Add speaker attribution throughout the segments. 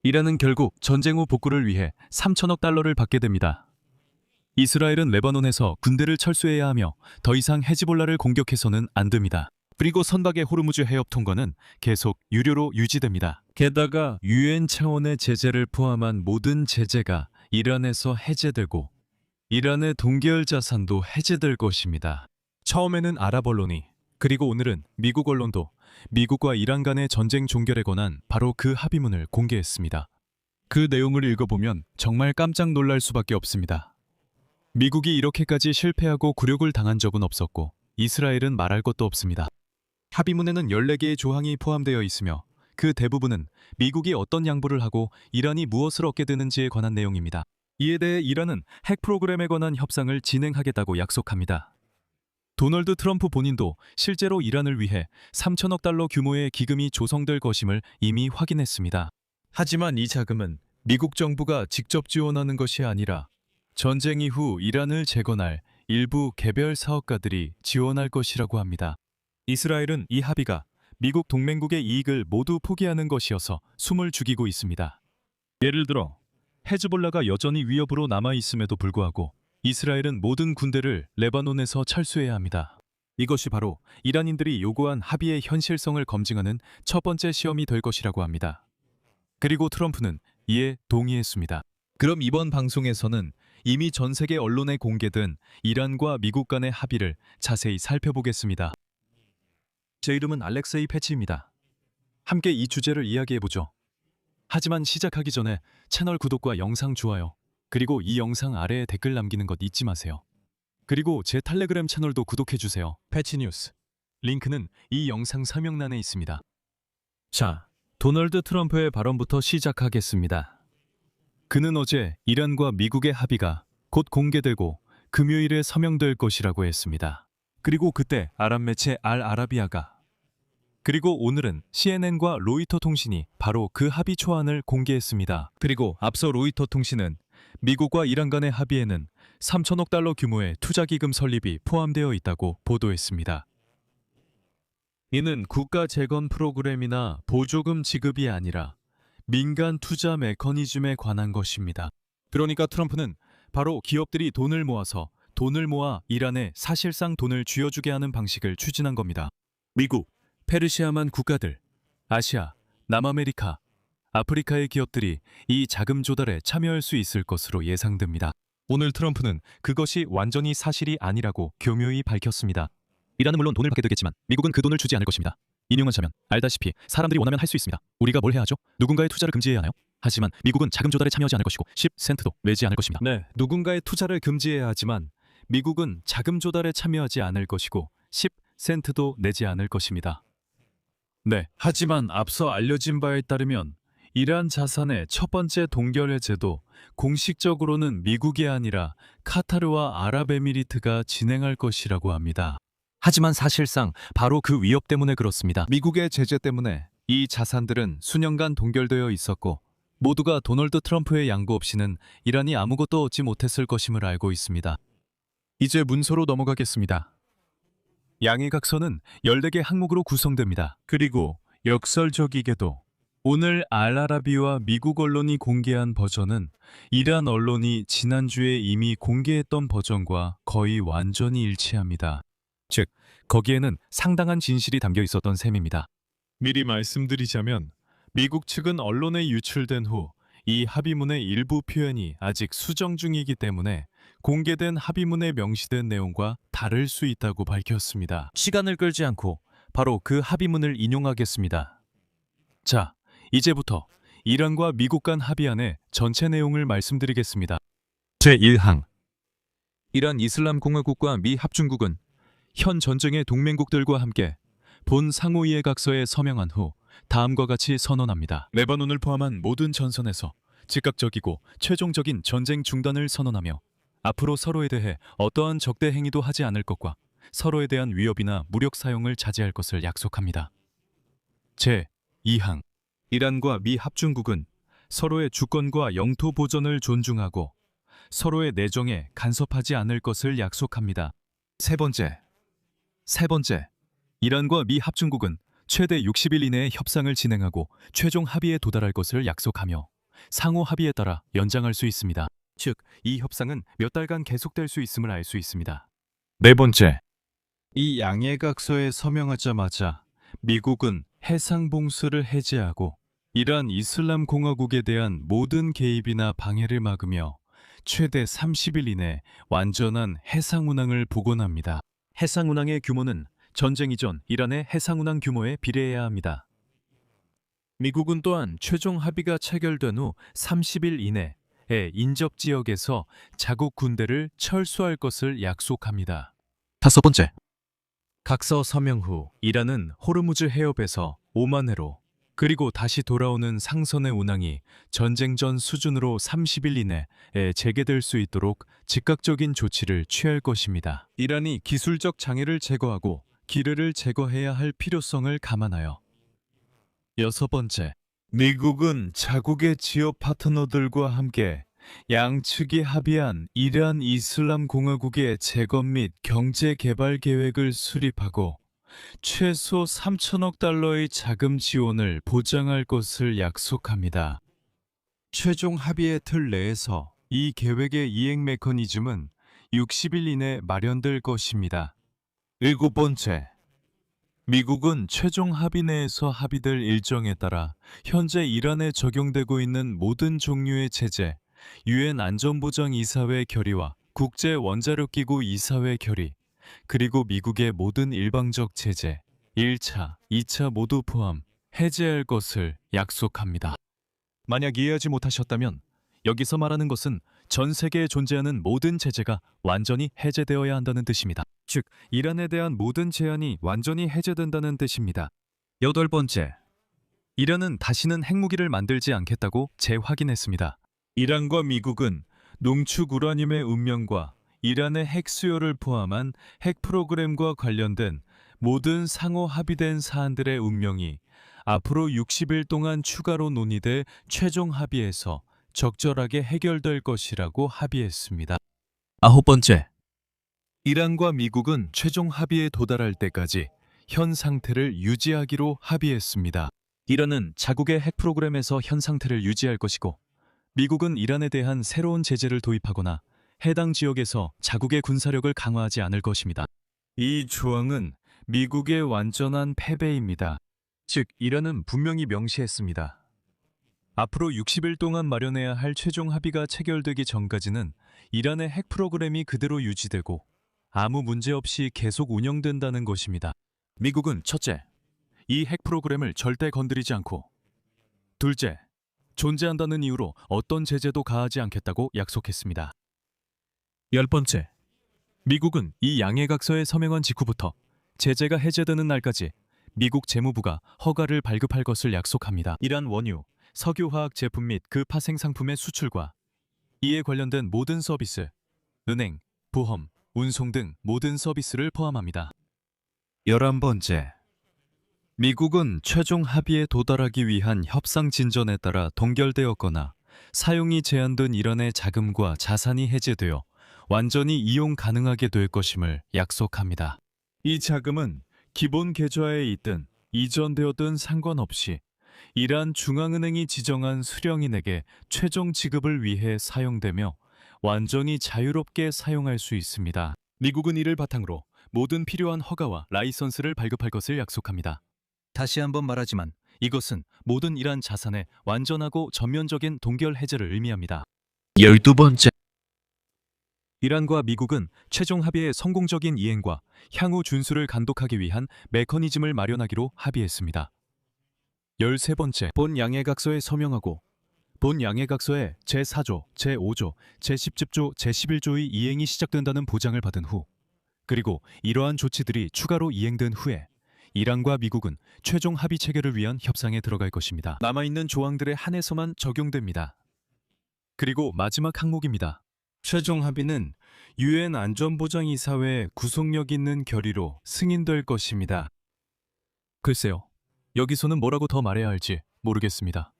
Speaker 1: 이란은 결국 전쟁 후 복구를 위해 3천억 달러를 받게 됩니다. 이스라엘은 레바논에서 군대를 철수해야 하며 더 이상 헤즈볼라를 공격해서는 안 됩니다. 그리고 선박의 호르무즈 해협 통과는 계속 유료로 유지됩니다. 게다가 유엔 차원의 제재를 포함한 모든 제재가 이란에서 해제되고 이란의 동계열 자산도 해제될 것입니다. 처음에는 아랍 언론이, 그리고 오늘은 미국 언론도 미국과 이란 간의 전쟁 종결에 관한 바로 그 합의문을 공개했습니다. 그 내용을 읽어보면 정말 깜짝 놀랄 수밖에 없습니다. 미국이 이렇게까지 실패하고 굴욕을 당한 적은 없었고 이스라엘은 말할 것도 없습니다. 합의문에는 14개의 조항이 포함되어 있으며 그 대부분은 미국이 어떤 양보를 하고 이란이 무엇을 얻게 되는지에 관한 내용입니다. 이에 대해 이란은 핵 프로그램에 관한 협상을 진행하겠다고 약속합니다. 도널드 트럼프 본인도 실제로 이란을 위해 3천억 달러 규모의 기금이 조성될 것임을 이미 확인했습니다. 하지만 이 자금은 미국 정부가 직접 지원하는 것이 아니라 전쟁 이후 이란을 재건할 일부 개별 사업가들이 지원할 것이라고 합니다. 이스라엘은 이 합의가 미국 동맹국의 이익을 모두 포기하는 것이어서 숨을 죽이고 있습니다. 예를 들어 헤즈볼라가 여전히 위협으로 남아있음에도 불구하고 이스라엘은 모든 군대를 레바논에서 철수해야 합니다. 이것이 바로 이란인들이 요구한 합의의 현실성을 검증하는 첫 번째 시험이 될 것이라고 합니다. 그리고 트럼프는 이에 동의했습니다. 그럼 이번 방송에서는 이미 전 세계 언론에 공개된 이란과 미국 간의 합의를 자세히 살펴보겠습니다. 제 이름은 알렉세이 패치입니다. 함께 이 주제를 이야기해보죠. 하지만 시작하기 전에 채널 구독과 영상 좋아요, 그리고 이 영상 아래에 댓글 남기는 것 잊지 마세요. 그리고 제 텔레그램 채널도 구독해주세요. 패치뉴스. 링크는 이 영상 설명란에 있습니다. 자, 도널드 트럼프의 발언부터 시작하겠습니다. 그는 어제 이란과 미국의 합의가 곧 공개되고 금요일에 서명될 것이라고 했습니다. 그리고 그때 아랍 매체 알 아라비아가, 그리고 오늘은 CNN과 로이터 통신이 바로 그 합의 초안을 공개했습니다. 그리고 앞서 로이터 통신은 미국과 이란 간의 합의에는 3천억 달러 규모의 투자기금 설립이 포함되어 있다고 보도했습니다. 이는 국가 재건 프로그램이나 보조금 지급이 아니라 민간 투자 메커니즘에 관한 것입니다. 그러니까 트럼프는 바로 기업들이 돈을 모아 이란에 사실상 돈을 쥐어주게 하는 방식을 추진한 겁니다. 미국, 페르시아만 국가들, 아시아, 남아메리카, 아프리카의 기업들이 이 자금 조달에 참여할 수 있을 것으로 예상됩니다. 오늘 트럼프는 그것이 완전히 사실이 아니라고 교묘히 밝혔습니다. 이란은 물론 돈을 받게 되겠지만 미국은 그 돈을 주지 않을 것입니다. 인용하자면 알다시피 사람들이 원하면 할 수 있습니다. 우리가 뭘 해야 하죠? 누군가의 투자를 금지해야 하나요? 하지만 미국은 자금 조달에 참여하지 않을 것이고 10센트도 내지 않을 것입니다. 네, 누군가의 투자를 금지해야 하지만 미국은 자금 조달에 참여하지 않을 것이고 10센트도 내지 않을 것입니다. 네, 하지만 앞서 알려진 바에 따르면 이란 자산의 첫 번째 동결 해제도 공식적으로는 미국이 아니라 카타르와 아랍에미리트가 진행할 것이라고 합니다. 하지만 사실상 바로 그 위협 때문에 그렇습니다. 미국의 제재 때문에 이 자산들은 수년간 동결되어 있었고 모두가 도널드 트럼프의 양보 없이는 이란이 아무것도 얻지 못했을 것임을 알고 있습니다. 이제 문서로 넘어가겠습니다. 양해각서는 14개 항목으로 구성됩니다. 그리고 역설적이게도 오늘 알아라비와 미국 언론이 공개한 버전은 이란 언론이 지난주에 이미 공개했던 버전과 거의 완전히 일치합니다. 즉, 거기에는 상당한 진실이 담겨 있었던 셈입니다. 미리 말씀드리자면 미국 측은 언론에 유출된 후 이 합의문의 일부 표현이 아직 수정 중이기 때문에 공개된 합의문에 명시된 내용과 다를 수 있다고 밝혔습니다. 시간을 끌지 않고 바로 그 합의문을 인용하겠습니다. 자, 이제부터 이란과 미국 간 합의안의 전체 내용을 말씀드리겠습니다. 제1항. 이란 이슬람공화국과 미 합중국은 현 전쟁의 동맹국들과 함께 본 상호이해각서에 서명한 후 다음과 같이 선언합니다. 레바논을 포함한 모든 전선에서 즉각적이고 최종적인 전쟁 중단을 선언하며 앞으로 서로에 대해 어떠한 적대 행위도 하지 않을 것과 서로에 대한 위협이나 무력 사용을 자제할 것을 약속합니다. 제2항. 이란과 미 합중국은 서로의 주권과 영토 보전을 존중하고 서로의 내정에 간섭하지 않을 것을 약속합니다. 세 번째. 이란과 미 합중국은 최대 60일 이내에 협상을 진행하고 최종 합의에 도달할 것을 약속하며 상호 합의에 따라 연장할 수 있습니다. 즉, 이 협상은 몇 달간 계속될 수 있음을 알 수 있습니다. 네 번째, 이 양해각서에 서명하자마자 미국은 해상봉쇄를 해제하고 이란 이슬람 공화국에 대한 모든 개입이나 방해를 막으며 최대 30일 이내 완전한 해상운항을 복원합니다. 해상운항의 규모는 전쟁 이전 이란의 해상운항 규모에 비례해야 합니다. 미국은 또한 최종 합의가 체결된 후 30일 이내에 인접 지역에서 자국 군대를 철수할 것을 약속합니다. 다섯 번째, 각서 서명 후 이란은 호르무즈 해협에서 오만해로 그리고 다시 돌아오는 상선의 운항이 전쟁 전 수준으로 30일 이내에 재개될 수 있도록 즉각적인 조치를 취할 것입니다. 이란이 기술적 장애를 제거하고 기뢰를 제거해야 할 필요성을 감안하여 여섯 번째, 미국은 자국의 지역 파트너들과 함께 양측이 합의한 이란 이슬람 공화국의 재건 및 경제 개발 계획을 수립하고 최소 3천억 달러의 자금 지원을 보장할 것을 약속합니다. 최종 합의의 틀 내에서 이 계획의 이행 메커니즘은 60일 이내 마련될 것입니다. 일곱 번째, 미국은 최종 합의 내에서 합의될 일정에 따라 현재 이란에 적용되고 있는 모든 종류의 제재, 유엔 안전보장 이사회 결의와 국제 원자력기구 이사회 결의, 그리고 미국의 모든 일방적 제재, 1차, 2차 모두 포함 해제할 것을 약속합니다. 만약 이해하지 못하셨다면 여기서 말하는 것은 전 세계에 존재하는 모든 제재가 완전히 해제되어야 한다는 뜻입니다. 즉, 이란에 대한 모든 제한이 완전히 해제된다는 뜻입니다. 여덟 번째, 이란은 다시는 핵무기를 만들지 않겠다고 재확인했습니다. 이란과 미국은 농축 우라늄의 운명과 이란의 핵 수요를 포함한 핵 프로그램과 관련된 모든 상호 합의된 사안들의 운명이 앞으로 60일 동안 추가로 논의돼 최종 합의에서 적절하게 해결될 것이라고 합의했습니다. 아홉 번째, 이란과 미국은 최종 합의에 도달할 때까지 현 상태를 유지하기로 합의했습니다. 이란은 자국의 핵 프로그램에서 현 상태를 유지할 것이고, 미국은 이란에 대한 새로운 제재를 도입하거나 해당 지역에서 자국의 군사력을 강화하지 않을 것입니다. 이 조항은 미국의 완전한 패배입니다. 즉, 이란은 분명히 명시했습니다. 앞으로 60일 동안 마련해야 할 최종 합의가 체결되기 전까지는 이란의 핵 프로그램이 그대로 유지되고 아무 문제 없이 계속 운영된다는 것입니다. 미국은 첫째, 이 핵 프로그램을 절대 건드리지 않고, 둘째, 존재한다는 이유로 어떤 제재도 가하지 않겠다고 약속했습니다. 열 번째, 미국은 이 양해각서에 서명한 직후부터 제재가 해제되는 날까지 미국 재무부가 허가를 발급할 것을 약속합니다. 이란 원유, 석유화학 제품 및 그 파생 상품의 수출과 이에 관련된 모든 서비스, 은행, 보험, 운송 등 모든 서비스를 포함합니다. 11번째, 미국은 최종 합의에 도달하기 위한 협상 진전에 따라 동결되었거나 사용이 제한된 이란의 자금과 자산이 해제되어 완전히 이용 가능하게 될 것임을 약속합니다. 이 자금은 기본 계좌에 있든 이전되었든 상관없이 이란 중앙은행이 지정한 수령인에게 최종 지급을 위해 사용되며 완전히 자유롭게 사용할 수 있습니다. 미국은 이를 바탕으로 모든 필요한 허가와 라이선스를 발급할 것을 약속합니다. 다시 한번 말하지만 이것은 모든 이란 자산의 완전하고 전면적인 동결 해제를 의미합니다. 12번째, 이란과 미국은 최종 합의의 성공적인 이행과 향후 준수를 감독하기 위한 메커니즘을 마련하기로 합의했습니다. 13번째, 본 양해각서에 서명하고 본 양해각서에 제4조, 제5조, 제10조, 제11조의 이행이 시작된다는 보장을 받은 후, 그리고 이러한 조치들이 추가로 이행된 후에 이란과 미국은 최종 합의 체결을 위한 협상에 들어갈 것입니다. 남아있는 조항들에 한해서만 적용됩니다. 그리고 마지막 항목입니다. 최종 합의는 유엔 안전보장이사회의 구속력 있는 결의로 승인될 것입니다. 글쎄요, 여기서는 뭐라고 더 말해야 할지 모르겠습니다.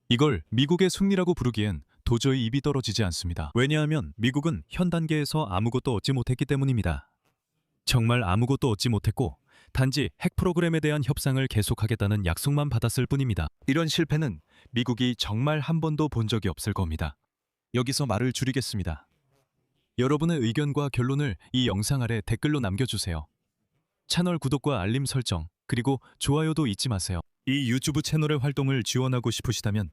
Speaker 1: 이걸 미국의 승리라고 부르기엔 도저히 입이 떨어지지 않습니다. 왜냐하면 미국은 현 단계에서 아무것도 얻지 못했기 때문입니다. 정말 아무것도 얻지 못했고 단지 핵 프로그램에 대한 협상을 계속하겠다는 약속만 받았을 뿐입니다. 이런 실패는 미국이 정말 한 번도 본 적이 없을 겁니다. 여기서 말을 줄이겠습니다. 여러분의 의견과 결론을 이 영상 아래 댓글로 남겨주세요. 채널 구독과 알림 설정, 그리고 좋아요도 잊지 마세요. 이 유튜브 채널의 활동을 지원하고 싶으시다면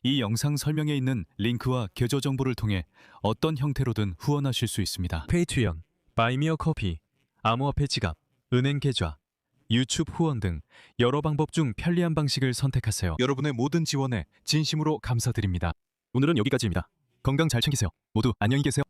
Speaker 1: 이 영상 설명에 있는 링크와 계좌 정보를 통해 어떤 형태로든 후원하실 수 있습니다. 페이트리언, 바이미어 커피, 암호화폐 지갑, 은행 계좌, 유튜브 후원 등 여러 방법 중 편리한 방식을 선택하세요. 여러분의 모든 지원에 진심으로 감사드립니다. 오늘은 여기까지입니다. 건강 잘 챙기세요. 모두 안녕히 계세요.